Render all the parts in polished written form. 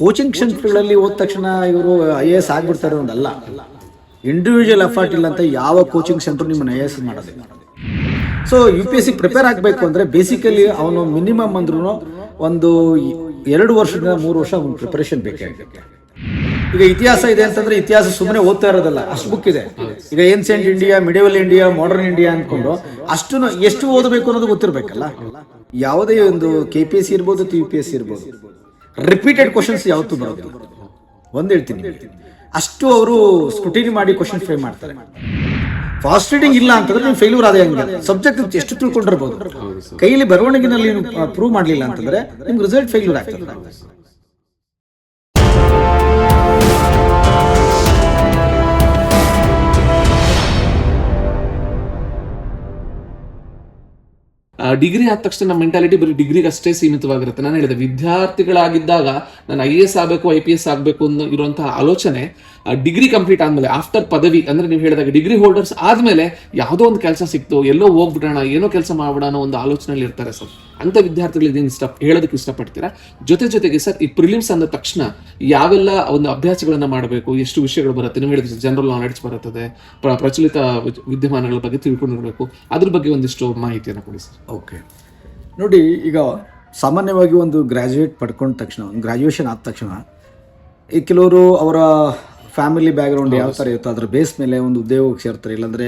Coaching ಸೆಂಟರ್ಗಳಲ್ಲಿ ಹೋದ ತಕ್ಷಣ ಇವರು IAS ಆಗ್ಬಿಡ್ತಾರೆ ಒಂದಲ್ಲ. ಇಂಡಿವಿಜುವಲ್ ಎಫರ್ಟ್ ಇಲ್ಲ ಅಂತ ಯಾವ ಕೋಚಿಂಗ್ ಸೆಂಟರ್ ನಿಮ್ಮನ್ನು IAS ಮಾಡೋದಿಲ್ಲ. ಸೊ UPSC ಪ್ರಿಪೇರ್ ಆಗಬೇಕು ಅಂದರೆ ಬೇಸಿಕಲಿ ಅವನು ಮಿನಿಮಮ್ ಅಂದ್ರೂ ಒಂದು 2 ವರ್ಷದಿಂದ 3 ವರ್ಷ ಒಂದು ಪ್ರಿಪರೇಷನ್ ಬೇಕೇ ಆಗುತ್ತೆ. ಈಗ ಇತಿಹಾಸ ಇದೆ ಅಂತಂದ್ರೆ ಇತಿಹಾಸ ಸುಮ್ಮನೆ ಓದ್ತಾ ಇರೋದಲ್ಲ, ಅಷ್ಟು ಬುಕ್ ಇದೆ. ಈಗ ancient India, medieval India, modern India ಅಂದ್ಕೊಂಡು ಅಷ್ಟು ಎಷ್ಟು ಓದಬೇಕು ಅನ್ನೋದು ಗೊತ್ತಿರಬೇಕಲ್ಲ. ಯಾವುದೇ ಒಂದು KPSC ಇರ್ಬೋದು, UPSC ಇರ್ಬೋದು, ರಿಪೀಟೆಡ್ ಕ್ವಶನ್ಸ್ ಯಾವತ್ತೂ ಬರೋದಿಲ್ಲ. ಒಂದು ಹೇಳ್ತೀನಿ, ಅಷ್ಟು ಅವರು ಸ್ಕ್ರೂಟಿನಿ ಮಾಡಿ ಕ್ವಶನ್ ಫ್ರೇಮ್ ಮಾಡ್ತಾರೆ. ಫಾಸ್ಟ್ ರೀಡಿಂಗ್ ಇಲ್ಲ ಅಂತಂದ್ರೆ ನೀವು ಫೇಲ್ಯೂರ್ ಆದ ಹಂಗೆ. ಸಬ್ಜೆಕ್ಟ್ ಎಷ್ಟು ತಿಳ್ಕೊಂಡಿರ್ಬೋದು, ಕೈಲಿ ಬರವಣಿಗೆನಲ್ಲಿ ಪ್ರೂವ್ ಮಾಡಲಿಲ್ಲ ಅಂತಂದ್ರೆ ನಿಮ್ಗೆ ರಿಸಲ್ಟ್ ಫೇಲ್ಯೂರ್ ಆಗ್ತದೆ. ಡಿಗ್ರಿ ಆದ ತಕ್ಷಣ ನಮ್ಮ ಮೆಂಟಾಲಿಟಿ ಬರೀ ಡಿಗ್ರಿಗೆ ಅಷ್ಟೇ ಸೀಮಿತವಾಗಿರುತ್ತೆ. ನಾನು ಹೇಳಿದೆ, ವಿದ್ಯಾರ್ಥಿಗಳಾಗಿದ್ದಾಗ ನಾನು IAS ಆಗಬೇಕು, IPS ಆಗಬೇಕು ಅನ್ನೋ ಇರುವಂತಹ ಆಲೋಚನೆ ಡಿಗ್ರಿ ಕಂಪ್ಲೀಟ್ ಆದ್ಮೇಲೆ, ಆಫ್ಟರ್ ಪದವಿ ಅಂದ್ರೆ ನೀವು ಹೇಳಿದಾಗ ಡಿಗ್ರಿ ಹೋಲ್ಡರ್ಸ್ ಆದ್ಮೇಲೆ ಯಾವುದೋ ಒಂದು ಕೆಲಸ ಸಿಕ್ತು, ಎಲ್ಲೋ ಹೋಗ್ಬಿಡೋಣ, ಏನೋ ಕೆಲಸ ಮಾಡ್ಬಿಡೋಣ ಅನ್ನೋ ಒಂದು ಆಲೋಚನೆಯಲ್ಲಿ ಇರ್ತಾರೆ ಸರ್. ಅಂತ ವಿದ್ಯಾರ್ಥಿಗಳಿಗೆ ಹೇಳೋದಕ್ಕೆ ಇಷ್ಟಪಡ್ತೀರಾ? ಜೊತೆಗೆ ಸರ್, ಈ ಪ್ರಿಲಿಮ್ಸ್ ಅಂದ ತಕ್ಷಣ ಯಾವೆಲ್ಲ ಒಂದು ಅಭ್ಯಾಸಗಳನ್ನ ಮಾಡಬೇಕು, ಎಷ್ಟು ವಿಷಯಗಳು ಬರುತ್ತೆ? ನೀವು ಹೇಳಿದ್ರೆ ಜನರಲ್ ನಾಲೆಡ್ಜ್ ಬರುತ್ತದೆ, ಪ್ರಚಲಿತ ವಿದ್ಯಮಾನಗಳ ಬಗ್ಗೆ ತಿಳ್ಕೊಂಡಿರ್ಬೇಕು, ಅದ್ರ ಬಗ್ಗೆ ಒಂದಿಷ್ಟು ಮಾಹಿತಿಯನ್ನು ಕೊಡಿ ಸರ್. ಓಕೆ, ನೋಡಿ, ಈಗ ಸಾಮಾನ್ಯವಾಗಿ ಒಂದು ಗ್ರ್ಯಾಜುಯೇಟ್ ಪಡ್ಕೊಂಡ ತಕ್ಷಣ, ಒಂದು ಗ್ರ್ಯಾಜುಯೇಷನ್ ಆದ ತಕ್ಷಣ ಈ ಕೆಲವರು ಅವರ ಫ್ಯಾಮಿಲಿ ಬ್ಯಾಕ್ಗ್ರೌಂಡ್ ಯಾವ ಥರ ಇರುತ್ತೋ ಅದ್ರ ಬೇಸ್ ಮೇಲೆ ಒಂದು ಉದ್ಯೋಗಕ್ಕೆ ಸೇರ್ತಾರೆ, ಇಲ್ಲಾಂದರೆ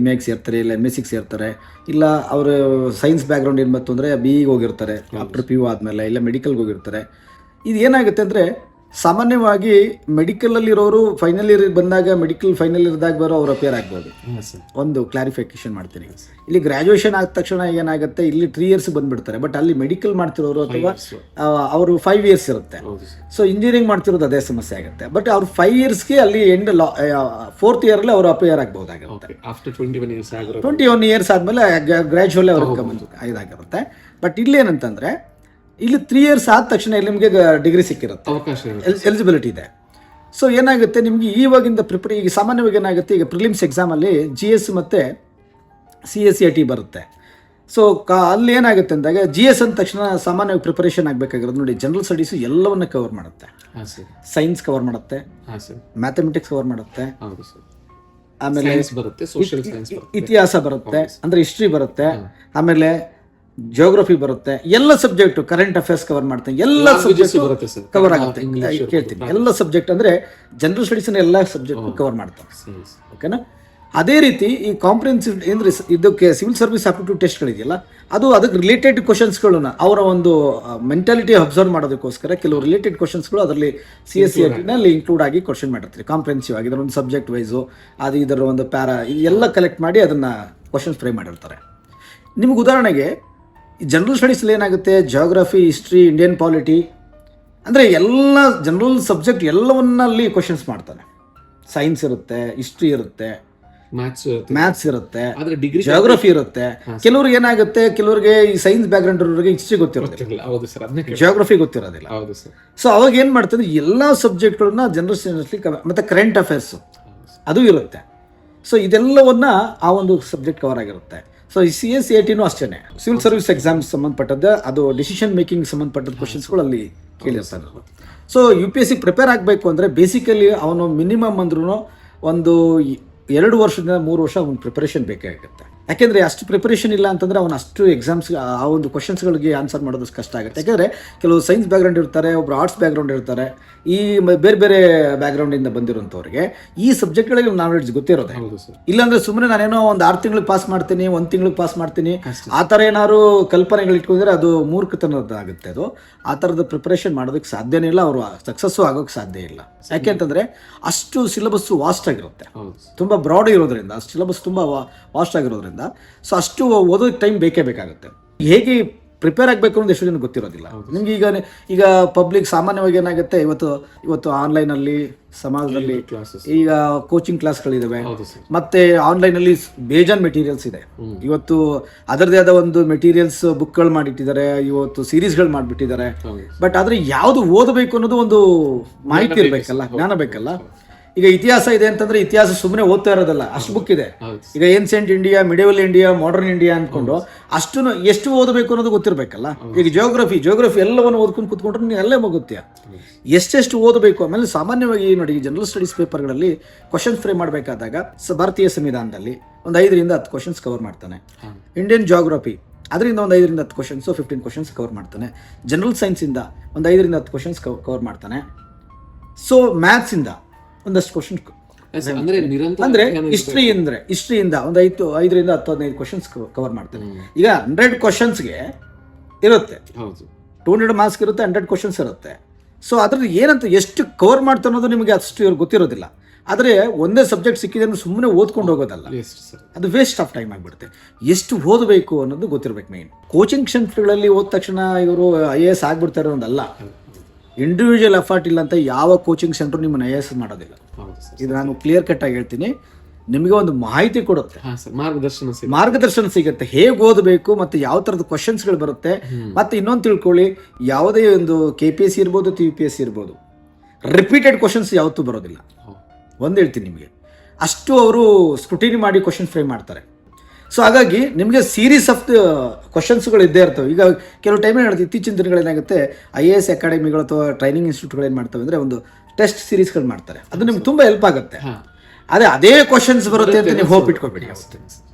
MAಗೆ ಸೇರ್ತಾರೆ, ಇಲ್ಲ MScಗೆ ಸೇರ್ತಾರೆ, ಇಲ್ಲ ಅವರು ಸೈನ್ಸ್ ಬ್ಯಾಕ್ಗ್ರೌಂಡ್ ಏನು ಬಂತು ಅಂದರೆ BEಗೆ ಹೋಗಿರ್ತಾರೆ ಆಫ್ಟರ್ PU ಆದಮೇಲೆ, ಇಲ್ಲ ಮೆಡಿಕಲ್ಗೆ ಹೋಗಿರ್ತಾರೆ. ಇದು ಏನಾಗುತ್ತೆ ಅಂದರೆ ಸಾಮಾನ್ಯವಾಗಿ ಮೆಡಿಕಲಲ್ಲಿರೋರು ಫೈನಲ್ ಇಯರ್ ಬಂದಾಗ, ಮೆಡಿಕಲ್ ಫೈನಲ್ ಇರ್ದಾಗ ಬರೋ ಅವ್ರು ಅಪಿಯರ್ ಆಗ್ಬೋದು. ಒಂದು ಕ್ಲಾರಿಫಿಕೇಶನ್ ಮಾಡ್ತೀನಿ, ಇಲ್ಲಿ ಗ್ರ್ಯಾಜುಯೇಷನ್ ಆದ ತಕ್ಷಣ ಏನಾಗುತ್ತೆ, ಇಲ್ಲಿ 3 years ಬಂದುಬಿಡ್ತಾರೆ. ಬಟ್ ಅಲ್ಲಿ ಮೆಡಿಕಲ್ ಮಾಡ್ತಿರೋರು ಅಥವಾ ಅವರು 5 years ಇರುತ್ತೆ. ಸೊ ಇಂಜಿನಿಯರಿಂಗ್ ಮಾಡ್ತಿರೋದು ಅದೇ ಸಮಸ್ಯೆ ಆಗುತ್ತೆ. ಬಟ್ ಅವ್ರು 5 yearsಗೆ ಅಲ್ಲಿ ಎಂಡ್ 4th yearಲ್ಲಿ ಅವರು ಅಪಿಯರ್ ಆಗ್ಬೋದಾಗಿರುತ್ತೆ. 21 years ಆದಮೇಲೆ ಗ್ರ್ಯಾಜುವಲಿ ಅವ್ರಿಗೆ ಇದಾಗಿರುತ್ತೆ. ಬಟ್ ಇಲ್ಲಿ ಏನಂತಂದರೆ, ಇಲ್ಲಿ 3 years ಆದ ತಕ್ಷಣ ಇಲ್ಲಿ ನಿಮಗೆ ಡಿಗ್ರಿ ಸಿಕ್ಕಿರುತ್ತೆ, ಎಲಿಜಿಬಿಲಿಟಿ ಇದೆ. ಸೊ ಏನಾಗುತ್ತೆ, ನಿಮಗೆ ಇವಾಗಿಂದ ಈಗ ಸಾಮಾನ್ಯವಾಗಿ ಏನಾಗುತ್ತೆ, ಈಗ ಪ್ರಿಲಿಮ್ಸ್ ಎಕ್ಸಾಮಲ್ಲಿ GS ಮತ್ತು CSET ಬರುತ್ತೆ. ಸೊ ಅಲ್ಲಿ ಏನಾಗುತ್ತೆ ಅಂದಾಗ GS ಅಂದ ತಕ್ಷಣ ಸಾಮಾನ್ಯವಾಗಿ ಪ್ರಿಪರೇಷನ್ ಆಗಬೇಕಾಗಿರೋದು, ನೋಡಿ, ಜನರಲ್ ಸ್ಟಡೀಸು ಎಲ್ಲವನ್ನ ಕವರ್ ಮಾಡುತ್ತೆ. ಸೈನ್ಸ್ ಕವರ್ ಮಾಡುತ್ತೆ, ಮ್ಯಾಥಮೆಟಿಕ್ಸ್ ಕವರ್ ಮಾಡುತ್ತೆ, ಆಮೇಲೆ ಇತಿಹಾಸ ಬರುತ್ತೆ, ಅಂದರೆ ಹಿಸ್ಟ್ರಿ ಬರುತ್ತೆ, ಆಮೇಲೆ ಜಿಯೋಗ್ರಫಿ ಬರುತ್ತೆ, ಎಲ್ಲ ಸಬ್ಜೆಕ್ಟ್, ಕರೆಂಟ್ ಅಫೇರ್ಸ್ ಕವರ್ ಮಾಡ್ತೇನೆ, ಎಲ್ಲ ಸಬ್ಜೆಕ್ಟ್ ಕವರ್ ಆಗುತ್ತೆ. ಕೇಳ್ತೀನಿ, ಎಲ್ಲ ಸಬ್ಜೆಕ್ಟ್ ಅಂದರೆ ಜನರಲ್ ಸ್ಟಡೀಸ್ನ ಎಲ್ಲ ಸಬ್ಜೆಕ್ಟ್ ಕವರ್ ಮಾಡ್ತಾರೆ. ಓಕೆನಾ? ಅದೇ ರೀತಿ ಈ ಕಾಂಪ್ರಿಹೆನ್ಸಿವ್ ಅಂದರೆ ಇದಕ್ಕೆ ಸಿವಿಲ್ ಸರ್ವಿಸ್ ಆಪ್ಟಿಟ್ಯೂಡ್ ಟೆಸ್ಟ್ಗಳಿದೆಯಲ್ಲ, ಅದು ಅದಕ್ಕೆ ರಿಲೇಟೆಡ್ ಕ್ವಶನ್ಸ್ಗಳನ್ನ ಅವರ ಒಂದು ಮೆಂಟಾಲಿಟಿ ಅಬ್ಸರ್ವ್ ಮಾಡೋದಕ್ಕೋಸ್ಕರ ಕೆಲವು ರಿಲೇಟೆಡ್ ಕ್ವಶನ್ಸ್ಗಳು ಅದರಲ್ಲಿ CSET-ನಲ್ಲಿ ಇನ್ಕ್ಲೂಡ್ ಆಗಿ ಕ್ವಶನ್ ಮಾಡಿರ್ತೀರಿ. ಕಾಂಪ್ರಿಹೆನ್ಸಿವ್ ಆಗಿ ಇದರ ಒಂದು ಸಬ್ಜೆಕ್ಟ್ ವೈಸು, ಅದು ಇದರ ಒಂದು ಪ್ಯಾರಾ, ಇದೆಲ್ಲ ಕಲೆಕ್ಟ್ ಮಾಡಿ ಅದನ್ನು ಕ್ವಶನ್ಸ್ ಫ್ರೇಮ್ ಮಾಡಿರ್ತಾರೆ. ನಿಮ್ಗೆ ಉದಾಹರಣೆಗೆ ಜನರಲ್ ಸ್ಟಡೀಸಲ್ಲಿ ಏನಾಗುತ್ತೆ, ಜಿಯೋಗ್ರಫಿ, ಹಿಸ್ಟ್ರಿ, ಇಂಡಿಯನ್ ಪಾಲಿಟಿ ಅಂದರೆ ಎಲ್ಲ ಜನರಲ್ ಸಬ್ಜೆಕ್ಟ್ ಎಲ್ಲವನ್ನಲ್ಲಿ ಕ್ವಶನ್ಸ್ ಮಾಡ್ತಾನೆ. ಸೈನ್ಸ್ ಇರುತ್ತೆ, ಹಿಸ್ಟ್ರಿ ಇರುತ್ತೆ, ಮ್ಯಾಥ್ಸ್ ಇರುತ್ತೆ, ಜಿಯೋಗ್ರಫಿ ಇರುತ್ತೆ. ಕೆಲವ್ರಿಗೆ ಏನಾಗುತ್ತೆ, ಕೆಲವರಿಗೆ ಈ ಸೈನ್ಸ್ ಬ್ಯಾಕ್ಗ್ರೌಂಡ್ ಇರೋರಿಗೆ ಹಿಸ್ಟ್ರಿ ಗೊತ್ತಿರೋದಿಲ್ಲ, ಜಿಯೋಗ್ರಫಿ ಗೊತ್ತಿರೋದಿಲ್ಲ. ಸೊ ಅವಾಗ ಏನು ಮಾಡ್ತಾರೆ, ಎಲ್ಲ ಸಬ್ಜೆಕ್ಟ್ಗಳನ್ನ ಜನರಲ್ ಸ್ಟಡೀಸ್ಲಿ ಮತ್ತು ಕರೆಂಟ್ ಅಫೇರ್ಸು ಅದು ಇರುತ್ತೆ. ಸೊ ಇದೆಲ್ಲವನ್ನ ಆ ಒಂದು ಸಬ್ಜೆಕ್ಟ್ ಕವರ್ ಆಗಿರುತ್ತೆ. ಸೊ ಈ CSET-ನೂ ಅಷ್ಟೇ, ಸಿವಿಲ್ ಸರ್ವಿಸ್ ಎಕ್ಸಾಮ್ಸ್ ಸಂಬಂಧಪಟ್ಟದ್ದು, ಅದು ಡಿಸಿಷನ್ ಮೇಕಿಂಗ್ ಸಂಬಂಧಪಟ್ಟದ ಕ್ವಶನ್ಸ್ಗಳು ಅಲ್ಲಿ ಕೇಳಿರ್ತಾರೆ. ಸೊ UPSC ಪ್ರಿಪೇರ್ ಆಗಬೇಕು ಅಂದರೆ ಬೇಸಿಕಲಿ ಅವನು ಮಿನಿಮಮ್ ಅಂದ್ರೂ ಒಂದು 2 ವರ್ಷದಿಂದ 3 ವರ್ಷ ಒಂದು ಪ್ರಿಪರೇಷನ್ ಬೇಕೇ ಆಗುತ್ತೆ. ಯಾಕೆಂದರೆ ಅಷ್ಟು ಪ್ರಿಪರೇಷನ್ ಇಲ್ಲ ಅಂತಂದರೆ ಅವನು ಅಷ್ಟು ಎಕ್ಸಾಮ್ಸ್ ಆ ಒಂದು ಕ್ವಶನ್ಸ್ಗಳಿಗೆ ಆನ್ಸರ್ ಮಾಡೋದು ಕಷ್ಟ ಆಗುತ್ತೆ. ಯಾಕೆಂದರೆ ಕೆಲವು ಸೈನ್ಸ್ ಬ್ಯಾಕ್ಗ್ರೌಂಡ್ ಇರ್ತಾರೆ, ಒಬ್ಬರು ಆರ್ಟ್ಸ್ ಬ್ಯಾಕ್ಗ್ರೌಂಡ್ ಇರ್ತಾರೆ, ಈ ಬೇರೆ ಬೇರೆ ಬ್ಯಾಕ್ಗ್ರೌಂಡಿಂದ ಬಂದಿರೋಂಥವ್ರಿಗೆ ಈ ಸಬ್ಜೆಕ್ಟ್ಗಳಿಗೆ ನಾಲೆಡ್ಜ್ ಗೊತ್ತಿರೋದೆ. ಇಲ್ಲಾಂದರೆ ಸುಮ್ಮನೆ ನಾನೇನೋ ಒಂದು 6 ತಿಂಗಳಿಗೆ ಪಾಸ್ ಮಾಡ್ತೀನಿ, 1 ತಿಂಗಳಿಗೆ ಪಾಸ್ ಮಾಡ್ತೀನಿ, ಆ ಥರ ಏನಾದ್ರು ಕಲ್ಪನೆಗಳು ಇಟ್ಕೊಂಡ್ರೆ ಅದು ಮೂರ್ಖತನದಾಗುತ್ತೆ. ಅದು ಆ ಥರದ ಪ್ರಿಪರೇಷನ್ ಮಾಡೋದಕ್ಕೆ ಸಾಧ್ಯನೇ ಇಲ್ಲ, ಅವರು ಸಕ್ಸಸ್ಸು ಆಗೋಕ್ಕೆ ಸಾಧ್ಯ ಇಲ್ಲ. ಯಾಕೆ ಅಂತಂದರೆ ಅಷ್ಟು ಸಿಲೆಬಸ್ಸು ವಾಸ್ಟ್ ಆಗಿರುತ್ತೆ, ತುಂಬ ಬ್ರಾಡ್ ಇರೋದ್ರಿಂದ, ಸಿಲೆಬಸ್ ತುಂಬ ವಾಸ್ಟ್ ಆಗಿರೋದ್ರಿಂದ. ಸೊ ಅಷ್ಟು ಓದೋದಕ್ಕೆ ಟೈಮ್ ಬೇಕೇ ಬೇಕಾಗುತ್ತೆ. ಹೇಗೆ ಪ್ರಿಪೇರ್ ಆಗಬೇಕು ಅನ್ನೋದು ಎಷ್ಟು ಜನ ಗೊತ್ತಿರೋದಿಲ್ಲ ನಿಮ್ಗೆ. ಈಗ ಪಬ್ಲಿಕ್ ಸಾಮಾನ್ಯವಾಗಿ ಏನಾಗುತ್ತೆ, ಇವತ್ತು ಆನ್ಲೈನಲ್ಲಿ ಸಮಾಜದಲ್ಲಿ ಈಗ ಕೋಚಿಂಗ್ ಕ್ಲಾಸ್ಗಳಿದ್ದಾವೆ, ಮತ್ತೆ ಆನ್ಲೈನಲ್ಲಿ ಬೇಜಾನ್ ಮೆಟೀರಿಯಲ್ಸ್ ಇದೆ. ಇವತ್ತು ಅದರದೇ ಆದ ಒಂದು ಮೆಟೀರಿಯಲ್ಸ್ ಬುಕ್ಗಳು ಮಾಡಿಟ್ಟಿದ್ದಾರೆ, ಇವತ್ತು ಸೀರೀಸ್ಗಳು ಮಾಡಿಬಿಟ್ಟಿದ್ದಾರೆ. ಬಟ್ ಆದರೆ ಯಾವುದು ಓದಬೇಕು ಅನ್ನೋದು ಒಂದು ಮಾಹಿತಿ ಇರಬೇಕಲ್ಲ, ಜ್ಞಾನ ಬೇಕಲ್ಲ. ಈಗ ಇತಿಹಾಸ ಇದೆ ಅಂತಂದ್ರೆ ಇತಿಹಾಸ ಸುಮ್ಮನೆ ಓದ್ತಾ ಇರೋದಲ್ಲ, ಅಷ್ಟು ಬುಕ್ ಇದೆ. ಹೌದು. ಈಗ ancient India, medieval India, modern India ಅಂದ್ಕೊಂಡು ಅಷ್ಟು ಎಷ್ಟು ಓದಬೇಕು ಅನ್ನೋದು ಗೊತ್ತಿರಬೇಕಲ್ಲ. ಈಗ ಜಿಯೋಗ್ರಫಿ ಎಲ್ಲವನ್ನು ಓದ್ಕೊಂಡು ಕೂತ್ಕೊಂಡ್ರೆ ನೀನು ಅಲ್ಲೇ ಮುಗುತ್ತೀಯ. ಎಷ್ಟೆಷ್ಟು ಓದಬೇಕು. ಆಮೇಲೆ ಸಾಮಾನ್ಯವಾಗಿ ನೋಡಿ, ಜನರಲ್ ಸ್ಟಡೀಸ್ ಪೇಪರ್ಗಳಲ್ಲಿ ಕ್ವಶನ್ಸ್ ಫ್ರೇಮ್ ಮಾಡಬೇಕಾದಾಗ ಭಾರತೀಯ ಸಂವಿಧಾನದಲ್ಲಿ ಒಂದು 5ರಿಂದ 10 ಕ್ವಶನ್ಸ್ ಕವರ್ ಮಾಡ್ತಾನೆ. ಇಂಡಿಯನ್ ಜಿಯೋಗ್ರಫಿ ಅದರಿಂದ ಒಂದು 5ರಿಂದ 10 ಕ್ವಶನ್ಸ್, 15 ಕ್ವಶನ್ಸ್ ಕವರ್ ಮಾಡ್ತಾನೆ. ಜನರಲ್ ಸೈನ್ಸಿಂದ ಒಂದು 5ರಿಂದ 10 ಕ್ವಶನ್ಸ್ ಕವರ್ ಮಾಡ್ತಾನೆ. ಸೊ ಮ್ಯಾಥ್ಸಿಂದ ಒಂದಷ್ಟು ಕ್ವಶನ್, ಅಂದ್ರೆ ನಿರಂತರ ಅಂದ್ರೆ ಹಿಸ್ಟ್ರಿಯಿಂದ ಒಂದು 5ರಿಂದ 10-15 ಕ್ವಶನ್ಸ್ ಕವರ್ ಮಾಡ್ತಾನೆ. ಈಗ 100 ಕ್ವಶನ್ಸ್ಗೆ ಇರುತ್ತೆ, 200 ಮಾರ್ಕ್ಸ್ ಇರುತ್ತೆ, 100 ಕ್ವಶನ್ಸ್ ಇರುತ್ತೆ. ಸೊ ಅದ್ರಲ್ಲಿ ಏನಂತ ಎಷ್ಟು ಕವರ್ ಮಾಡ್ತಾ ಅನ್ನೋದು ನಿಮಗೆ ಅಷ್ಟು ಇವ್ರಿಗೆ ಗೊತ್ತಿರೋದಿಲ್ಲ. ಆದರೆ ಒಂದೇ ಸಬ್ಜೆಕ್ಟ್ ಸಿಕ್ಕಿದೆ ಅಂದ್ರೆ ಸುಮ್ಮನೆ ಓದ್ಕೊಂಡು ಹೋಗೋದಲ್ಲ, ಅದು ವೇಸ್ಟ್ ಆಫ್ ಟೈಮ್ ಆಗಿಬಿಡುತ್ತೆ. ಎಷ್ಟು ಓದಬೇಕು ಅನ್ನೋದು ಗೊತ್ತಿರ್ಬೇಕು. ಮೇನ್ ಕೋಚಿಂಗ್ ಸೆಂಟರ್ಗಳಲ್ಲಿ ಓದ ತಕ್ಷಣ ಇವರು IAS ಆಗ್ಬಿಡ್ತಾರೆ ಅನ್ನೋದಲ್ಲ. ಇಂಡಿವಿಜುವಲ್ ಎಫರ್ಟ್ ಇಲ್ಲ ಅಂತ ಯಾವ ಕೋಚಿಂಗ್ ಸೆಂಟರ್ ನಿಮ್ಮನ್ನು IAS ಮಾಡೋದಿಲ್ಲ. ಇದು ನಾನು ಕ್ಲಿಯರ್ ಕಟ್ ಆಗಿ ಹೇಳ್ತೀನಿ. ನಿಮಗೆ ಒಂದು ಮಾಹಿತಿ ಕೊಡುತ್ತೆ, ಮಾರ್ಗದರ್ಶನ ಸಿಗುತ್ತೆ, ಹೇಗೆ ಓದಬೇಕು ಮತ್ತೆ ಯಾವ ಥರದ ಕ್ವಶನ್ಸ್ಗಳು ಬರುತ್ತೆ. ಮತ್ತೆ ಇನ್ನೊಂದು ತಿಳ್ಕೊಳ್ಳಿ, ಯಾವುದೇ ಒಂದು KPSC ಇರ್ಬೋದು, TPSC ಇರ್ಬೋದು, ರಿಪೀಟೆಡ್ ಕ್ವಶನ್ಸ್ ಯಾವತ್ತೂ ಬರೋದಿಲ್ಲ. ಒಂದು ಹೇಳ್ತೀನಿ ನಿಮಗೆ, ಅಷ್ಟು ಅವರು ಸ್ಕ್ರೂಟಿನಿ ಮಾಡಿ ಕ್ವಶನ್ ಫ್ರೇಮ್ ಮಾಡ್ತಾರೆ. ಸೊ ಹಾಗಾಗಿ ನಿಮಗೆ ಸೀರೀಸ್ ಆಫ್ ಕ್ವಶನ್ಸ್ಗಳು ಇದ್ದೇ ಇರ್ತವೆ. ಈಗ ಕೆಲವು ಟೈಮ್ ಹೇಳುತ್ತೆ, ಇತ್ತೀಚಿನ ದಿನಗಳೇನಾಗುತ್ತೆ, IAS ಅಕಾಡೆಮಿಗಳು ಅಥವಾ ಟ್ರೈನಿಂಗ್ ಇನ್ಸ್ಟಿಟ್ಯೂಟ್ಗಳು ಏನು ಮಾಡ್ತವೆ ಅಂದರೆ ಒಂದು ಟೆಸ್ಟ್ ಸೀರೀಸ್ಗಳು ಮಾಡ್ತಾರೆ. ಅದು ನಿಮ್ಗೆ ತುಂಬ ಹೆಲ್ಪ್ ಆಗುತ್ತೆ. ಅದೇ ಕ್ವಶನ್ಸ್ ಬರುತ್ತೆ ಅಂತ ನೀವು ಹೋಪ್ ಇಟ್ಕೊಬೇಡಿ.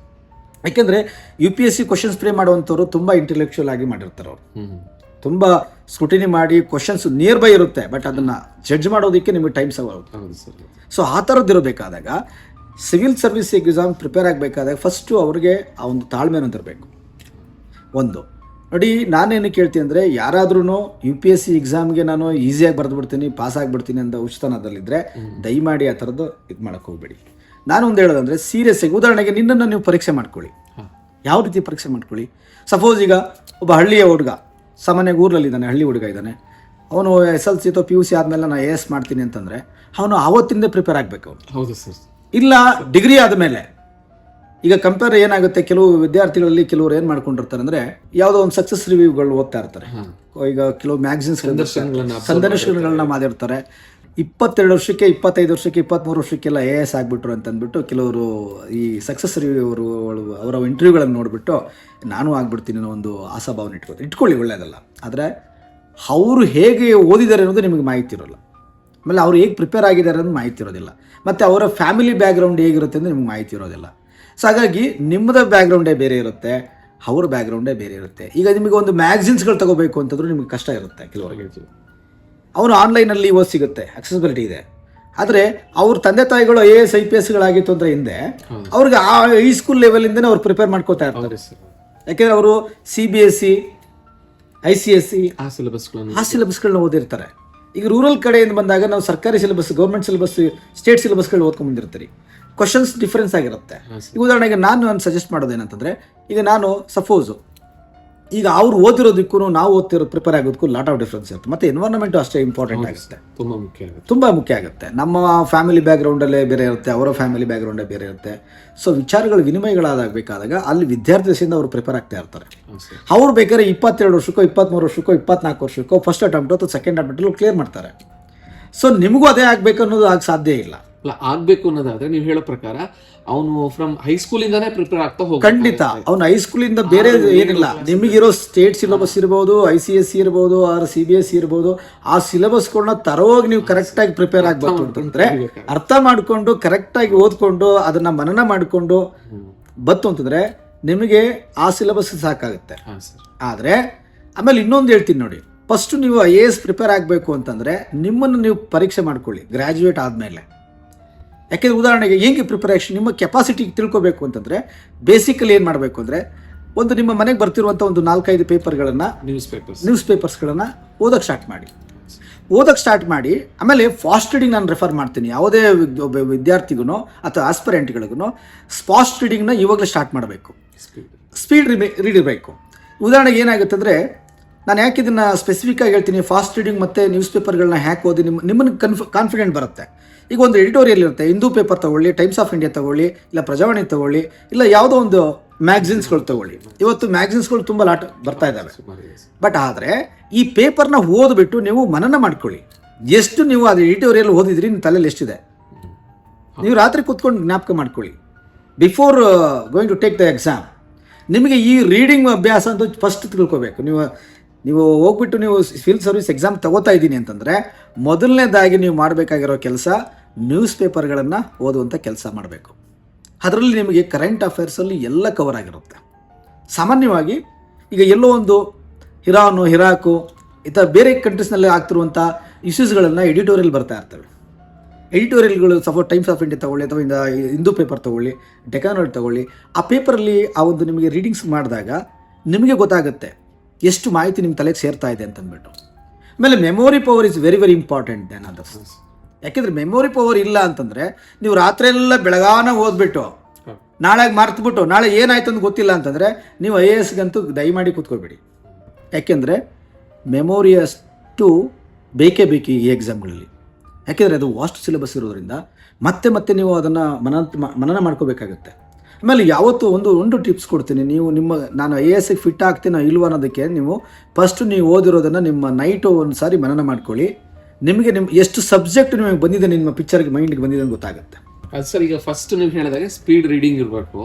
ಯಾಕೆಂದರೆ UPSC ಕ್ವಶನ್ಸ್ ಫ್ರೇಮ್ ಮಾಡುವಂಥವ್ರು ತುಂಬ ಇಂಟೆಲೆಕ್ಚುಯಲ್ ಆಗಿ ಮಾಡಿರ್ತಾರೆ. ಅವರು ತುಂಬ ಸ್ಕ್ರೂಟಿನಿ ಮಾಡಿ ಕ್ವಶನ್ಸ್ ನಿಯರ್ ಬೈ ಇರುತ್ತೆ, ಬಟ್ ಅದನ್ನು ಜಡ್ಜ್ ಮಾಡೋದಕ್ಕೆ ನಿಮಗೆ ಟೈಮ್ ಆಗುತ್ತೆ. ಸೊ ಆ ಥರದ್ದಿರಬೇಕಾದಾಗ ಸಿವಿಲ್ ಸರ್ವಿಸ್ ಎಕ್ಸಾಮ್ ಪ್ರಿಪೇರ್ ಆಗಬೇಕಾದಾಗ ಫಸ್ಟು ಅವ್ರಿಗೆ ಆ ಒಂದು ತಾಳ್ಮೆ ಅನ್ನೋದಿರಬೇಕು. ಒಂದು ನೋಡಿ, ನಾನೇನು ಕೇಳ್ತೀನಿ ಅಂದರೆ, ಯಾರಾದ್ರೂ UPSC ಎಕ್ಸಾಮ್ಗೆ ನಾನು ಈಸಿಯಾಗಿ ಬರೆದ್ಬಿಡ್ತೀನಿ, ಪಾಸ್ ಆಗಿಬಿಡ್ತೀನಿ ಅಂತ ಉಚಿತನದಲ್ಲಿದ್ದರೆ ದಯಮಾಡಿ ಆ ಥರದ್ದು ಇದು ಮಾಡೋಕ್ಕೆ ಹೋಗಬೇಡಿ. ನಾನೊಂದು ಹೇಳೋದಂದರೆ, ಸೀರಿಯಸ್ಸಾಗಿ ಉದಾಹರಣೆಗೆ ನಿನ್ನನ್ನು ನೀವು ಪರೀಕ್ಷೆ ಮಾಡ್ಕೊಳ್ಳಿ. ಯಾವ ರೀತಿ ಪರೀಕ್ಷೆ ಮಾಡ್ಕೊಳ್ಳಿ? ಸಪೋಸ್ ಈಗ ಒಬ್ಬ ಹಳ್ಳಿಯ ಹುಡುಗ, ಸಾಮಾನ್ಯವಾಗಿ ಊರಲ್ಲಿದ್ದಾನೆ, ಹಳ್ಳಿ ಹುಡುಗ ಇದ್ದಾನೆ, ಅವನು SLC ಅಥವಾ PUC ಆದಮೇಲೆ ನಾನು IAS ಮಾಡ್ತೀನಿ ಅಂತಂದರೆ ಅವನು ಆವತ್ತಿಂದ ಪ್ರಿಪೇರ್ ಆಗಬೇಕು ಅವನು. ಹೌದು ಸರ್. ಇಲ್ಲ ಡಿಗ್ರಿ ಆದಮೇಲೆ ಈಗ ಕಂಪೇರ್ ಏನಾಗುತ್ತೆ, ಕೆಲವು ವಿದ್ಯಾರ್ಥಿಗಳಲ್ಲಿ ಕೆಲವರು ಏನು ಮಾಡ್ಕೊಂಡಿರ್ತಾರೆ ಅಂದರೆ, ಯಾವುದೋ ಒಂದು ಸಕ್ಸಸ್ ರಿವ್ಯೂಗಳು ಓದ್ತಾ ಇರ್ತಾರೆ. ಈಗ ಕೆಲವು ಮ್ಯಾಗಝಿನ್ಸ್ ಸಂದರ್ಶನಗಳನ್ನ ಮಾಡಿರ್ತಾರೆ. 22 ವರ್ಷಕ್ಕೆ, 25 ವರ್ಷಕ್ಕೆ, 23 ವರ್ಷಕ್ಕೆಲ್ಲ IAS ಆಗಿಬಿಟ್ರು ಅಂತಂದ್ಬಿಟ್ಟು ಕೆಲವರು ಈ ಸಕ್ಸಸ್ ರಿವ್ಯೂ ಅವರ ಇಂಟರ್ವ್ಯೂಗಳನ್ನು ನೋಡಿಬಿಟ್ಟು ನಾನು ಆಗ್ಬಿಡ್ತೀನಿ ಅನ್ನೋ ಒಂದು ಆಶಾಭಾವನೆ ಇಟ್ಕೊಳ್ಳಿ, ಒಳ್ಳೆಯದಲ್ಲ. ಆದರೆ ಅವರು ಹೇಗೆ ಓದಿದ್ದಾರೆ ಅನ್ನೋದು ನಿಮಗೆ ಮಾಹಿತಿ ಇರೋಲ್ಲ. ಆಮೇಲೆ ಅವರು ಹೇಗೆ ಪ್ರಿಪೇರ್ ಆಗಿದ್ದಾರೆ ಅನ್ನೋದು ಮಾಹಿತಿ ಇರೋದಿಲ್ಲ. ಮತ್ತು ಅವರ ಫ್ಯಾಮಿಲಿ ಬ್ಯಾಕ್ಗ್ರೌಂಡ್ ಹೇಗಿರುತ್ತೆ ಅಂದರೆ ನಿಮ್ಗೆ ಮಾಹಿತಿ ಇರೋದಿಲ್ಲ. ಸೊ ಹಾಗಾಗಿ ನಿಮ್ಮದ ಬ್ಯಾಕ್ಗ್ರೌಂಡೇ ಬೇರೆ ಇರುತ್ತೆ, ಅವ್ರ ಬ್ಯಾಕ್ಗ್ರೌಂಡೇ ಬೇರೆ ಇರುತ್ತೆ. ಈಗ ನಿಮಗೆ ಒಂದು ಮ್ಯಾಗಝಿನ್ಸ್ಗಳು ತಗೋಬೇಕು ಅಂತಂದ್ರೂ ನಿಮ್ಗೆ ಕಷ್ಟ ಇರುತ್ತೆ. ಕೆಲವರಿಗೆ ಅವನು ಆನ್ಲೈನಲ್ಲಿ ಓದಿ ಸಿಗುತ್ತೆ, ಅಕ್ಸೆಸಿಬಿಲಿಟಿ ಇದೆ. ಆದರೆ ಅವ್ರ ತಂದೆ ತಾಯಿಗಳು IAS IPSಗಳಾಗಿತ್ತು ಅಂದರೆ ಹಿಂದೆ ಅವ್ರಿಗೆ ಆ ಹೈಸ್ಕೂಲ್ ಲೆವೆಲಿಂದನೇ ಅವ್ರು ಪ್ರಿಪೇರ್ ಮಾಡ್ಕೋತಾ ಇರ್ತಾರೆ. ಯಾಕೆಂದರೆ ಅವರು CBSE, ICSE ಆ ಸಿಲೆಬಸ್ಗಳನ್ನ ಓದಿರ್ತಾರೆ. ಈಗ ರೂರಲ್ ಕಡೆಯಿಂದ ಬಂದಾಗ ನಾವು ಸರ್ಕಾರಿ ಸಿಲೆಬಸ್, ಗೌರ್ಮೆಂಟ್ ಸಿಲೆಬಸ್, ಸ್ಟೇಟ್ ಸಿಲೆಬಸ್ಗಳು ಓದ್ಕೊಂಡು ಬಂದಿರ್ತೀರಿ. ಕ್ವಶನ್ಸ್ ಡಿಫ್ರೆನ್ಸ್ ಆಗಿರುತ್ತೆ. ಈಗ ಉದಾಹರಣೆಗೆ ನಾನು ಸಜೆಸ್ಟ್ ಮಾಡೋದೇನಂತಂದರೆ, ಈಗ ನಾನು ಸಪೋಸು ಈಗ ಅವ್ರು ಓದಿರೋದಕ್ಕೂ ನಾವು ಓದ್ತಿರೋದು ಪ್ರಿಪೇರ್ ಆಗೋದಕ್ಕೂ ಲಾಟ್ ಆಫ್ ಡಿಫ್ರೆನ್ಸ್ ಇರುತ್ತೆ. ಮತ್ತು ಎನ್ವೈರನ್ಮೆಂಟು ಅಷ್ಟೇ ಇಂಪಾರ್ಟೆಂಟ್ ಆಗುತ್ತೆ, ತುಂಬ ಮುಖ್ಯ ಆಗುತ್ತೆ. ನಮ್ಮ ಫ್ಯಾಮಿಲಿ ಬ್ಯಾಕ್ಗ್ರೌಂಡಲ್ಲೇ ಬೇರೆ ಇರುತ್ತೆ, ಅವರ ಫ್ಯಾಮಿಲಿ ಬ್ಯಾಕ್ಗ್ರೌಂಡೇ ಬೇರೆ ಇರುತ್ತೆ. ಸೊ ವಿಚಾರಗಳು ವಿನಿಮಯಗಳಾಗಬೇಕಾದಾಗ ಅಲ್ಲಿ ವಿದ್ಯಾರ್ಥಿ ದಶೆಯಿಂದ ಅವರು ಪ್ರಿಪೇರ್ ಆಗ್ತಾ ಇರ್ತಾರೆ. ಅವ್ರು ಬೇಕಾದ್ರೆ 22 ವರ್ಷಕ್ಕೋ, 23 ವರ್ಷಕ್ಕೋ, 24 ವರ್ಷಕ್ಕೋ ಫಸ್ಟ್ ಅಟೆಂಪ್ಟ್ ಅಥವಾ ಸೆಕೆಂಡ್ ಅಟೆಂಪ್ಟಲ್ಲೂ ಕ್ಲಿಯರ್ ಮಾಡ್ತಾರೆ. ಸೊ ನಿಮಗೂ ಅದೇ ಆಗಬೇಕು ಅನ್ನೋದು ಆಗ ಸಾಧ್ಯ ಇಲ್ಲ. ಆಗ್ಬೇಕು ಅನ್ನೋದಾದ್ರೆ ನೀವು ಹೇಳೋ ಪ್ರಕಾರ ಅವನು ಫ್ರಮ್ ಹೈಸ್ಕೂಲಿಂದಾನೇ ಪ್ರಿಪೇರ್ ಆಗ್ತಾ ಹೋಗ. ಖಂಡಿತ ಅವನು ಹೈಸ್ಕೂಲಿಂದ ಬೇರೆ ಏನಿಲ್ಲ. ನಿಮಗಿರೋ ಸ್ಟೇಟ್ ಸಿಲೆಬಸ್ ಇರ್ಬೋದು, ICSE ಇರ್ಬೋದು, ಆರ್ CBSE ಇರ್ಬೋದು, ಆ ಸಿಲೆಬಸ್ಗಳನ್ನ ತರೋಗಿ ನೀವು ಕರೆಕ್ಟಾಗಿ ಪ್ರಿಪೇರ್ ಆಗಬೇಕು ಅಂತಂದ್ರೆ ಅರ್ಥ ಮಾಡಿಕೊಂಡು ಕರೆಕ್ಟಾಗಿ ಓದ್ಕೊಂಡು ಅದನ್ನ ಮನನ ಮಾಡಿಕೊಂಡು ಬತ್ತು ಅಂತಂದ್ರೆ ನಿಮಗೆ ಆ ಸಿಲೆಬಸ್ ಸಾಕಾಗುತ್ತೆ. ಆದರೆ ಆಮೇಲೆ ಇನ್ನೊಂದು ಹೇಳ್ತೀನಿ ನೋಡಿ, ಫಸ್ಟ್ ನೀವು IAS ಪ್ರಿಪೇರ್ ಆಗಬೇಕು ಅಂತಂದರೆ ನಿಮ್ಮನ್ನು ನೀವು ಪರೀಕ್ಷೆ ಮಾಡ್ಕೊಳ್ಳಿ ಗ್ರ್ಯಾಜುಯೇಟ್ ಆದಮೇಲೆ. ಯಾಕೆಂದರೆ ಉದಾಹರಣೆಗೆ ಹೆಂಗೆ ಪ್ರಿಪರೇಷನ್ ನಿಮ್ಮ ಕೆಪಾಸಿಟಿ ತಿಳ್ಕೊಬೇಕು ಅಂತಂದರೆ ಬೇಸಿಕಲಿ ಏನು ಮಾಡಬೇಕು ಅಂದರೆ, ಒಂದು ನಿಮ್ಮ ಮನೆಗೆ ಬರ್ತಿರುವಂಥ ಒಂದು 4-5 ಪೇಪರ್ಗಳನ್ನು, ನ್ಯೂಸ್ ಪೇಪರ್ಸ್ಗಳನ್ನು ಓದೋಕ್ಕೆ ಸ್ಟಾರ್ಟ್ ಮಾಡಿ ಆಮೇಲೆ ಫಾಸ್ಟ್ ರೀಡಿಂಗ್ ನಾನು ರೆಫರ್ ಮಾಡ್ತೀನಿ. ಯಾವುದೇ ಒಬ್ಬ ವಿದ್ಯಾರ್ಥಿಗೂ ಅಥವಾ ಆಸ್ಪಿರೆಂಟ್ಗಳಿಗೂ ಫಾಸ್ಟ್ ರೀಡಿಂಗ್ನ ಇವಾಗಲೇ ಸ್ಟಾರ್ಟ್ ಮಾಡಬೇಕು, ಸ್ಪೀಡ್ ರೀಡ್ ಇರಬೇಕು. ಉದಾಹರಣೆಗೆ ಏನಾಗುತ್ತೆ ಅಂದರೆ, ನಾನು ಯಾಕೆ ಇದನ್ನು ಸ್ಪೆಸಿಫಿಕ್ಕಾಗಿ ಹೇಳ್ತೀನಿ, ಫಾಸ್ಟ್ ರೀಡಿಂಗ್ ಮತ್ತು ನ್ಯೂಸ್ ಪೇಪರ್ಗಳನ್ನ ಹ್ಯಾಕ್ ಓದಿ ನಿಮ್ಮನ್ನು ಕಾನ್ಫಿಡೆಂಟ್ ಬರುತ್ತೆ. ಈಗ ಒಂದು ಎಡಿಟೋರಿಯಲ್ ಇರುತ್ತೆ, ಹಿಂದೂ ಪೇಪರ್ ತೊಗೊಳ್ಳಿ, ಟೈಮ್ಸ್ ಆಫ್ ಇಂಡಿಯಾ ತೊಗೊಳ್ಳಿ, ಇಲ್ಲ ಪ್ರಜಾವಾಣಿ ತೊಗೊಳ್ಳಿ, ಇಲ್ಲ ಯಾವುದೋ ಒಂದು ಮ್ಯಾಗಝಿನ್ಸ್ಗಳು ತೊಗೊಳ್ಳಿ. ಇವತ್ತು ಮ್ಯಾಗಝಿನ್ಸ್ಗಳು ತುಂಬ ಲಾಟ್ ಬರ್ತಾ ಇದ್ದಾವೆ. ಬಟ್ ಆದರೆ ಈ ಪೇಪರ್ನ ಓದ್ಬಿಟ್ಟು ನೀವು ಮನನ ಮಾಡ್ಕೊಳ್ಳಿ. ಎಷ್ಟು ನೀವು ಅದು ಎಡಿಟೋರಿಯಲ್ ಓದಿದ್ರಿ ನಿಮ್ಮ ತಲೆಯಲ್ಲಿ ಎಷ್ಟಿದೆ, ನೀವು ರಾತ್ರಿ ಕೂತ್ಕೊಂಡು ಜ್ಞಾಪಕ ಮಾಡ್ಕೊಳ್ಳಿ. Before going to take the exam ನಿಮಗೆ ಈ ರೀಡಿಂಗ್ ಅಭ್ಯಾಸ ಅಂತ ಫಸ್ಟ್ ತಿಳ್ಕೊಬೇಕು. ನೀವು ಹೋಗ್ಬಿಟ್ಟು ನೀವು ಸಿವಿಲ್ ಸರ್ವಿಸ್ ಎಕ್ಸಾಮ್ ತಗೋತಾ ಇದ್ದೀನಿ ಅಂತಂದರೆ ಮೊದಲನೇದಾಗಿ ನೀವು ಮಾಡಬೇಕಾಗಿರೋ ಕೆಲಸ ನ್ಯೂಸ್ ಪೇಪರ್ಗಳನ್ನು ಓದುವಂಥ ಕೆಲಸ ಮಾಡಬೇಕು. ಅದರಲ್ಲಿ ನಿಮಗೆ ಕರೆಂಟ್ ಅಫೇರ್ಸಲ್ಲಿ ಎಲ್ಲ ಕವರ್ ಆಗಿರುತ್ತೆ. ಸಾಮಾನ್ಯವಾಗಿ ಈಗ ಎಲ್ಲೋ ಒಂದು ಇರಾಕು ಈ ಥರ ಬೇರೆ ಕಂಟ್ರೀಸ್ನಲ್ಲಿ ಆಗ್ತಿರುವಂಥ ಇಶ್ಯೂಸ್ಗಳನ್ನು ಎಡಿಟೋರಿಯಲ್ ಬರ್ತಾ ಇರ್ತವೆ. ಎಡಿಟೋರಿಯಲ್ಗಳು ಸಪೋರ್ಟ್ ಟೈಮ್ಸ್ ಆಫ್ ಇಂಡಿಯಾ ತೊಗೊಳ್ಳಿ ಅಥವಾ ಹಿಂದೂ ಪೇಪರ್ ತೊಗೊಳ್ಳಿ, ಡೆಕಾನಲ್ ತೊಗೊಳ್ಳಿ, ಆ ಪೇಪರಲ್ಲಿ ಆ ಒಂದು ನಿಮಗೆ ರೀಡಿಂಗ್ಸ್ ಮಾಡಿದಾಗ ನಿಮಗೆ ಗೊತ್ತಾಗುತ್ತೆ ಎಷ್ಟು ಮಾಹಿತಿ ನಿಮ್ಮ ತಲೆಗೆ ಸೇರ್ತಾ ಇದೆ ಅಂತಂದ್ಬಿಟ್ಟು. ಆಮೇಲೆ memory power is very very important then others. ಯಾಕೆಂದರೆ ಮೆಮೊರಿ ಪವರ್ ಇಲ್ಲ ಅಂತಂದರೆ ನೀವು ರಾತ್ರಿಯೆಲ್ಲ ಬೆಳಗಾನ ಓದ್ಬಿಟ್ಟು ನಾಳೆಗೆ ಮರ್ತುಬಿಟ್ಟು ನಾಳೆ ಏನಾಯ್ತು ಅಂತ ಗೊತ್ತಿಲ್ಲ ಅಂತಂದರೆ ನೀವು IASಗಂತೂ ದಯಮಾಡಿ ಕೂತ್ಕೊಬೇಡಿ. ಯಾಕೆಂದರೆ ಮೆಮೊರಿಯಷ್ಟು ಬೇಕೇ ಬೇಕು ಈ ಎಕ್ಸಾಮ್ಗಳಲ್ಲಿ. ಯಾಕೆಂದರೆ ಅದು ವಾಸ್ಟ್ ಸಿಲೆಬಸ್ ಇರೋದ್ರಿಂದ ಮತ್ತೆ ನೀವು ಅದನ್ನು ಮನನ ಮಾಡ್ಕೋಬೇಕಾಗುತ್ತೆ. ಆಮೇಲೆ ಯಾವತ್ತೂ ಒಂದು ಟಿಪ್ಸ್ ಕೊಡ್ತೀನಿ. ನಾನು IASಗೆ ಫಿಟ್ ಆಗ್ತೀನೋ ಇಲ್ವ ಅನ್ನೋದಕ್ಕೆ ನೀವು ಫಸ್ಟು ನೀವು ಓದಿರೋದನ್ನು ನಿಮ್ಮ ನೈಟು ಒಂದು ಸಾರಿ ಮನನ ಮಾಡ್ಕೊಳ್ಳಿ. ನಿಮಗೆ ಎಷ್ಟು ಸಬ್ಜೆಕ್ಟ್ ನಿಮಗೆ ಬಂದಿದೆ, ನಿಮ್ಮ ಪಿಕ್ಚರ್ಗೆ ಮೈಂಡ್ಗೆ ಬಂದಿದೆ ಅಂತ ಗೊತ್ತಾಗುತ್ತೆ. ಅದು ಸರ್, ಈಗ ಫಸ್ಟ್ ನೀವು ಹೇಳಿದಾಗೆ ಸ್ಪೀಡ್ ರೀಡಿಂಗ್ ಇರಬೇಕು.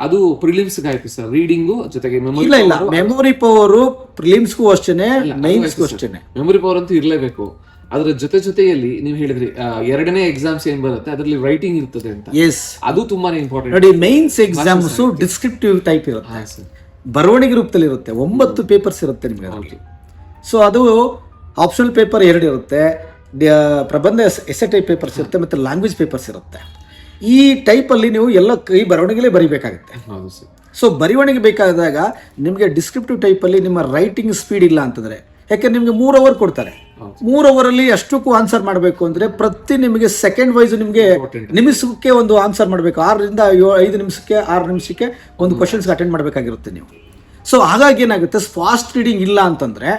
ಅದು ಪ್ರಿಲಿಮ್ಸ್ಗೆ ಆಯ್ತು ಸರ್, ರೀಡಿಂಗು ಜೊತೆಗೆ ಮೆಮೊರಿ. ಇಲ್ಲ ಮೆಮೊರಿ ಪವರು ಪ್ರಿಲಿಮ್ಸ್ಗೂ ಅಷ್ಟೇನೆ, ಮೈನ್ಸ್ಗೂ ಅಷ್ಟೇನೆ. ಮೆಮೊರಿ ಪವರ್ ಅಂತೂ ಇರಲೇಬೇಕು. ಅದರ ಜೊತೆಯಲ್ಲಿ ನೀವು ಹೇಳಿದ್ರಿ ಎರಡನೇ ಎಕ್ಸಾಮ್ಸ್ ಏನ್ ಬರುತ್ತೆ ಅದರಲ್ಲಿ ರೈಟಿಂಗ್ ಇರ್ತದೆ ಅಂತ. ಎಸ್, ಅದು ತುಂಬಾನೇ ಇಂಪಾರ್ಟೆಂಟ್. ನೋಡಿ, ಮೈನ್ಸ್ ಎಕ್ಸಾಮ್ಸ್ ಡಿಸ್ಕ್ರಿಪ್ಟಿವ್ ಟೈಪ್ ಇರುತ್ತೆ, ಬರವಣಿಗೆ ರೂಪದಲ್ಲಿ ಇರುತ್ತೆ. 9 ಪೇಪರ್ಸ್ ಇರುತ್ತೆ ನಿಮಗೆ ಅದರಲ್ಲಿ. ಸೊ ಅದು ಆಪ್ಷನಲ್ ಪೇಪರ್ 2 ಇರುತ್ತೆ, ಪ್ರಬಂಧ ಎಸ್ಸೆ ಟೈಪ್ ಪೇಪರ್ಸ್ ಇರುತ್ತೆ, ಮತ್ತು ಲ್ಯಾಂಗ್ವೇಜ್ ಪೇಪರ್ಸ್ ಇರುತ್ತೆ. ಈ ಟೈಪಲ್ಲಿ ನೀವು ಎಲ್ಲ ಕೈ ಬರವಣಿಗೆಲೇ ಬರೀಬೇಕಾಗುತ್ತೆ. ಸೊ ಬರವಣಿಗೆ ಬೇಕಾದಾಗ ನಿಮಗೆ ಡಿಸ್ಕ್ರಿಪ್ಟಿವ್ ಟೈಪಲ್ಲಿ ನಿಮ್ಮ ರೈಟಿಂಗ್ ಸ್ಪೀಡ್ ಇಲ್ಲ ಅಂತಂದರೆ, ಯಾಕೆಂದ್ರೆ ನಿಮಗೆ 3 ಅವರ್ ಕೊಡ್ತಾರೆ, 3 ಅವರಲ್ಲಿ ಅಷ್ಟಕ್ಕೂ ಆನ್ಸರ್ ಮಾಡಬೇಕು ಅಂದರೆ ಪ್ರತಿ ನಿಮಗೆ ಸೆಕೆಂಡ್ ವೈಸ್ ನಿಮಗೆ ನಿಮಿಷಕ್ಕೆ ಒಂದು ಆನ್ಸರ್ ಮಾಡಬೇಕು. 6 ರಿಂದ 5 ನಿಮಿಷಕ್ಕೆ 6 ನಿಮಿಷಕ್ಕೆ ಒಂದು ಕ್ವಶನ್ಸ್ಗೆ ಅಟೆಂಡ್ ಮಾಡಬೇಕಾಗಿರುತ್ತೆ ನೀವು. ಸೊ ಹಾಗಾಗಿ ಏನಾಗುತ್ತೆ, ಫಾಸ್ಟ್ ರೀಡಿಂಗ್ ಇಲ್ಲ ಅಂತಂದ್ರೆ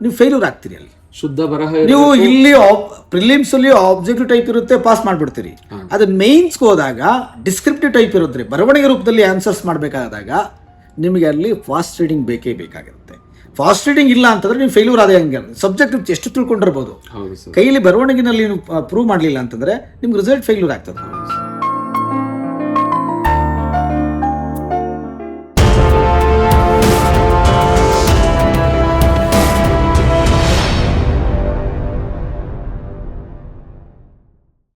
ನೀವು ಫೇಲ್ಯೂರ್ ಆಗ್ತೀರಿ. ಅಲ್ಲಿ ಶುದ್ಧ ಬರಹ ನೀವು ಇಲ್ಲಿ ಪ್ರಿಲಿಮ್ಸ್ ಅಲ್ಲಿ ಆಬ್ಜೆಕ್ಟಿವ್ ಟೈಪ್ ಇರುತ್ತೆ, ಪಾಸ್ ಮಾಡ್ಬಿಡ್ತೀರಿ. ಅದು ಮೇನ್ಸ್ಗೆ ಹೋದಾಗ ಡಿಸ್ಕ್ರಿಪ್ಟಿವ್ ಟೈಪ್ ಇರುತ್ತೆ, ಬರವಣಿಗೆ ರೂಪದಲ್ಲಿ ಆನ್ಸರ್ಸ್ ಮಾಡಬೇಕಾದಾಗ ನಿಮಗೆ ಅಲ್ಲಿ ಫಾಸ್ಟ್ ರೀಡಿಂಗ್ ಬೇಕೇ ಬೇಕಾಗಿರುತ್ತೆ. ಫಾಸ್ಟ್ ರೀಡಿಂಗ್ ಇಲ್ಲ ಅಂತಂದ್ರೆ ನೀವು ಫೇಲ್ಯೂರ್ ಆದ ಹಂಗೆ. ಸಬ್ಜೆಕ್ಟ್ ಎಷ್ಟು ತಿಳ್ಕೊಂಡಿರ್ಬೋದು, ಕೈಲಿ ಬರವಣಿಗೆನಲ್ಲಿ ನೀವು ಪ್ರೂವ್ ಮಾಡಲಿಲ್ಲ ಅಂತಂದ್ರೆ ನಿಮ್ಗೆ ರಿಸಲ್ಟ್ ಫೇಲ್ಯೂರ್ ಆಗ್ತದೆ.